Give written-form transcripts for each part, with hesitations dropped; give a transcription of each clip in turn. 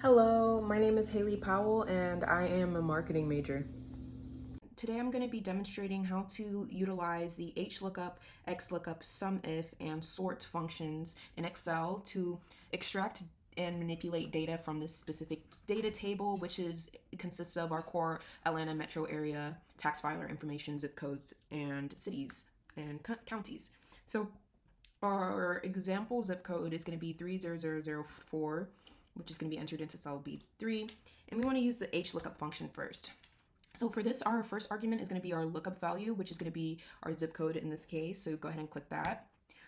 Hello, my name is Haley Powell and I am a marketing major. Today I'm going to be demonstrating how to utilize the Hlookup, Xlookup, Sumif, and sort functions in Excel to extract and manipulate data from this specific data table, which consists of our core Atlanta metro area tax filer information, zip codes, and cities and counties. So our example zip code is going to be 30004, which is going to be entered into cell B3, and we want to use the Hlookup function first. So for this, our first argument is going to be our lookup value, which is going to be our zip code in this case. So go ahead and click that.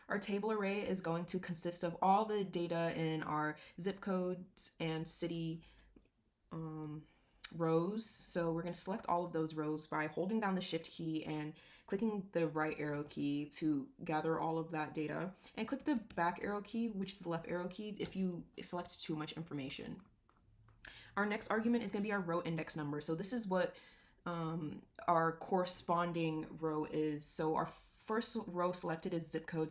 Our table array is going to consist of all the data in our zip codes and city rows. So we're going to select all of those rows by holding down the shift key and clicking the right arrow key to gather all of that data, and click the back arrow key, which is the left arrow key, if you select too much information. Our next argument is going to be our row index number. So this is what our corresponding row is. So our first row selected is zip code,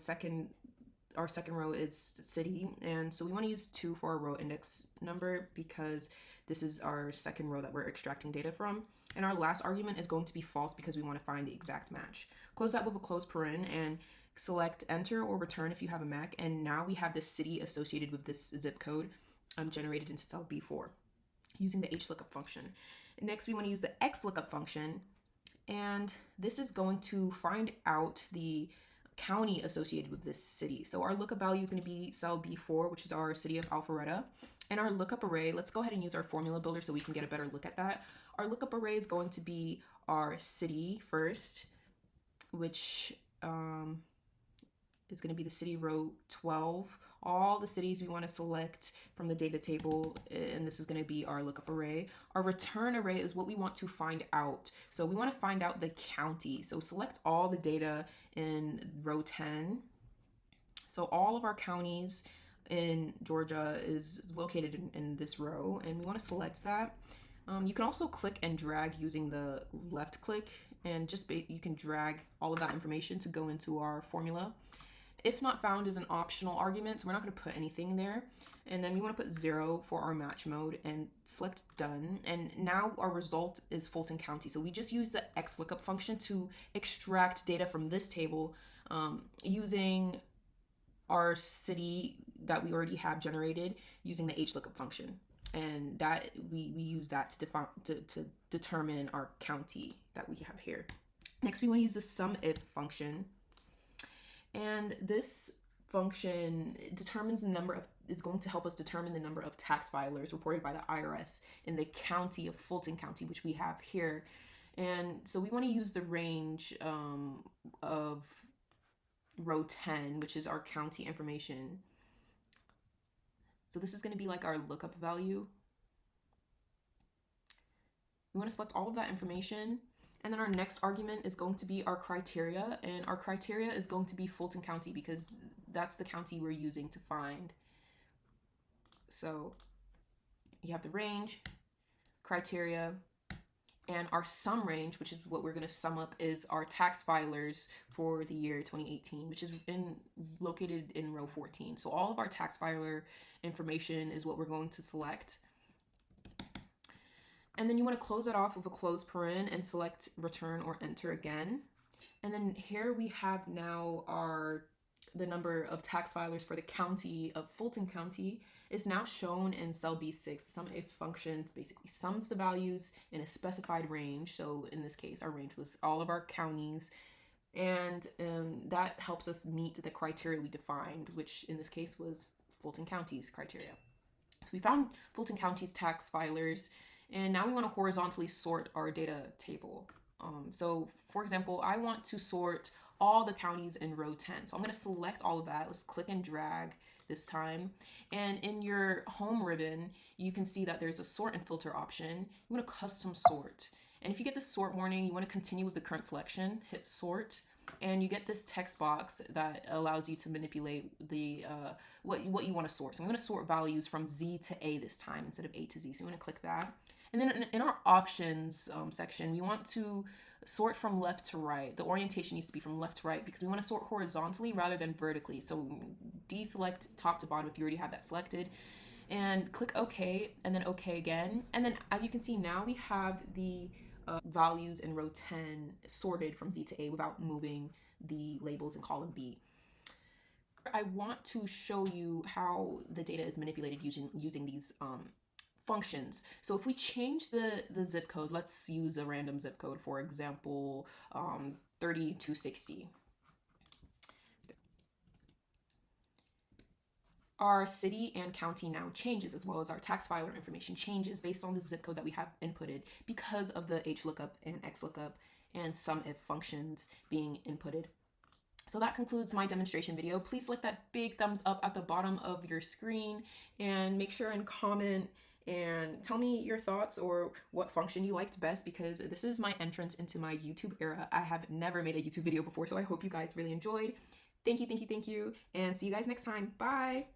our second row is city, and so we want to use 2 for our row index number because this is our second row that we're extracting data from. And our last argument is going to be false because we want to find the exact match. Close that with a close paren and select enter or return if you have a Mac, and now we have this city associated with this zip code generated into cell B4 using the Hlookup function. Next, we want to use the Xlookup function, and this is going to find out the county associated with this city. So our lookup value is going to be cell B4, which is our city of Alpharetta. And our lookup array, let's go ahead and use our formula builder so we can get a better look at that. Our lookup array is going to be our city first, which is going to be the city row 12. All the cities we want to select from the data table, and this is going to be our lookup array. Our return array is what we want to find out. So we want to find out the county. So select all the data in row 10. So all of our counties in Georgia is located in this row, and we want to select that. You can also click and drag using the left click, and you can drag all of that information to go into our formula. If not found is an optional argument, so we're not going to put anything there. And then we want to put 0 for our match mode and select done. And now our result is Fulton County. So we just use the Xlookup function to extract data from this table using our city that we already have generated using the Hlookup function. And that we use that to determine our county that we have here. Next, we want to use the SUMIF function. And this function is going to help us determine the number of tax filers reported by the IRS in the county of Fulton County, which we have here. And so we want to use the range of row 10, which is our county information. So this is going to be like our lookup value. We want to select all of that information. And then our next argument is going to be our criteria, and our criteria is going to be Fulton County because that's the county we're using to find. So you have the range, criteria, and our sum range, which is what we're going to sum up, is our tax filers for the year 2018, which is located in row 14. So all of our tax filer information is what we're going to select. And then you want to close it off with a close paren and select return or enter again. And then here we have now the number of tax filers for the county of Fulton County is now shown in cell B6. The SUMIF function basically sums the values in a specified range. So in this case, our range was all of our counties, and that helps us meet the criteria we defined, which in this case was Fulton County's criteria. So we found Fulton County's tax filers, and now we want to horizontally sort our data table. So for example, I want to sort all the counties in row 10. So I'm going to select all of that. Let's click and drag this time. And in your home ribbon, you can see that there's a sort and filter option. You want to custom sort. And if you get the sort warning, you want to continue with the current selection, hit sort, and you get this text box that allows you to manipulate the what you want to sort. So I'm going to sort values from Z to A this time instead of A to Z. So you want to click that. And then in our options section, we want to sort from left to right. The orientation needs to be from left to right because we want to sort horizontally rather than vertically. So deselect top to bottom if you already have that selected. and click OK and then OK again. And then as you can see now we have the values in row 10 sorted from Z to A without moving the labels in column B. I want to show you how the data is manipulated using these functions. So if we change the zip code, let's use a random zip code, for example, 3260. Our city and county now changes, as well as our tax filer information changes based on the zip code that we have inputted because of the Hlookup and Xlookup and Sumif functions being inputted. So that concludes my demonstration video. Please click that big thumbs up at the bottom of your screen and make sure and comment and tell me your thoughts or what function you liked best, because this is my entrance into my YouTube era. I have never made a YouTube video before, so I hope you guys really enjoyed. Thank you, and see you guys next time. Bye!